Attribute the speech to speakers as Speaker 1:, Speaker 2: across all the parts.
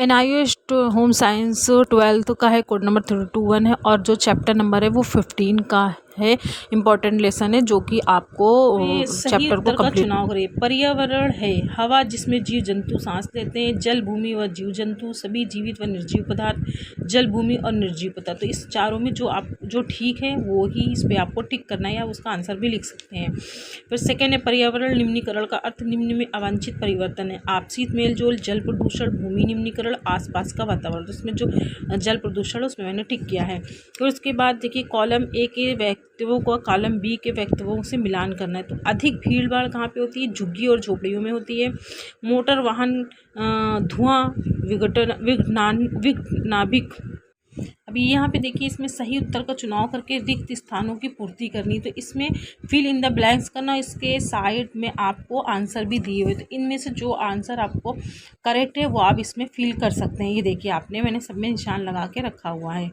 Speaker 1: NIOS home science 12th का है, code number 321 है और जो चैप्टर नंबर है वो 15 का है। इम्पॉर्टेंट लेसन है जो कि आपको
Speaker 2: सही
Speaker 1: चैप्टर को
Speaker 2: उत्तर का
Speaker 1: कंप्लीट।
Speaker 2: चुनाव करें। पर्यावरण है हवा जिसमें जीव जंतु सांस लेते हैं, जल, भूमि व जीव जंतु, सभी जीवित व निर्जीव पदार्थ, जल, भूमि और निर्जीव पदार्थ। तो इस चारों में जो ठीक है वो ही इस पे आपको टिक करना है या उसका आंसर भी लिख सकते हैं। फिर सेकेंड है पर्यावरण निम्नीकरण का अर्थ निम्न में अवांछित परिवर्तन है, आपसी मेलजोल, जल प्रदूषण, भूमि निम्नीकरण, आसपास का वातावरण। तो इसमें जो जल प्रदूषण उसमें मैंने टिक किया है। तो इसके बाद देखिए कॉलम ए के व्यक्तियों को कॉलम बी के व्यक्तियों से मिलान करना है। तो अधिक भीड़ भाड़ कहाँ पे होती है? झुग्गी और झोपड़ियों में होती है। मोटर वाहन, धुआं, विघ्नाभिक। अभी यहाँ पे देखिए इसमें सही उत्तर का चुनाव करके रिक्त स्थानों की पूर्ति करनी। तो इसमें फिल इन द ब्लैंक्स करना, इसके साइड में आपको आंसर भी दिए हुए। तो इनमें से जो आंसर आपको करेक्ट है वो आप इसमें फिल कर सकते हैं। ये देखिए मैंने सब में निशान लगा के रखा हुआ है।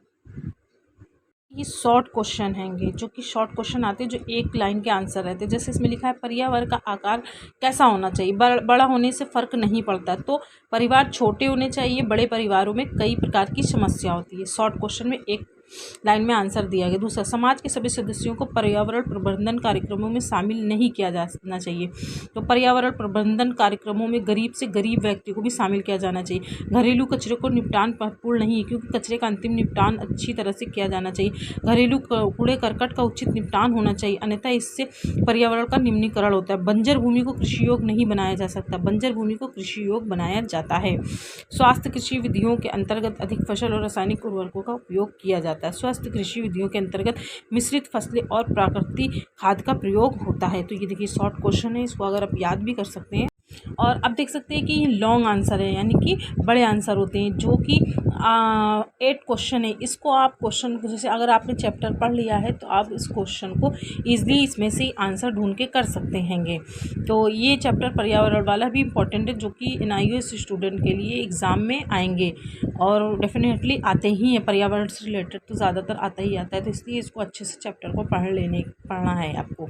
Speaker 2: ये शॉर्ट क्वेश्चन हैंगे जो कि शॉर्ट क्वेश्चन आते हैं जो एक लाइन के आंसर रहते हैं। जैसे इसमें लिखा है पर्यावरण का आकार कैसा होना चाहिए? बड़ा होने से फ़र्क नहीं पड़ता। तो परिवार छोटे होने चाहिए, बड़े परिवारों में कई प्रकार की समस्या होती है। शॉर्ट क्वेश्चन में एक लाइन में आंसर दिया गया। दूसरा, समाज के सभी सदस्यों को पर्यावरण प्रबंधन कार्यक्रमों में शामिल नहीं किया जाना चाहिए। तो पर्यावरण प्रबंधन कार्यक्रमों में गरीब से गरीब व्यक्ति को भी शामिल किया जाना चाहिए। घरेलू कचरे को निपटान पूर्ण नहीं है क्योंकि कचरे का अंतिम निपटान अच्छी तरह से किया जाना चाहिए। घरेलू कूड़े करकट का उचित निपटान होना चाहिए, अन्यथा इससे पर्यावरण का निम्नीकरण होता है। बंजर भूमि को कृषि योग्य नहीं बनाया जा सकता, बंजर भूमि को कृषि योग्य बनाया जाता है। स्वास्थ्य कृषि विधियों के अंतर्गत अधिक फसल और रासायनिक उर्वरकों का उपयोग किया जाता है। स्वस्थ कृषि विधियों के अंतर्गत मिश्रित फसलें और प्राकृतिक खाद का प्रयोग होता है। तो ये देखिए शॉर्ट क्वेश्चन है, इसको अगर आप याद भी कर सकते हैं। और अब देख सकते हैं कि ये लॉन्ग आंसर है यानी कि बड़े आंसर होते हैं जो कि 8 क्वेश्चन है। इसको आप क्वेश्चन को जैसे अगर आपने चैप्टर पढ़ लिया है तो आप इस क्वेश्चन को ईजिली इसमें से आंसर ढूंढ के कर सकते हैंगे। तो ये चैप्टर पर्यावरण वाला भी इम्पोर्टेंट है जो कि NIOS स्टूडेंट के लिए एग्ज़ाम में आएंगे और डेफिनेटली आते ही हैं। पर्यावरण से रिलेटेड तो ज़्यादातर आता ही आता है, तो इसलिए इसको अच्छे से चैप्टर को पढ़ना है आपको।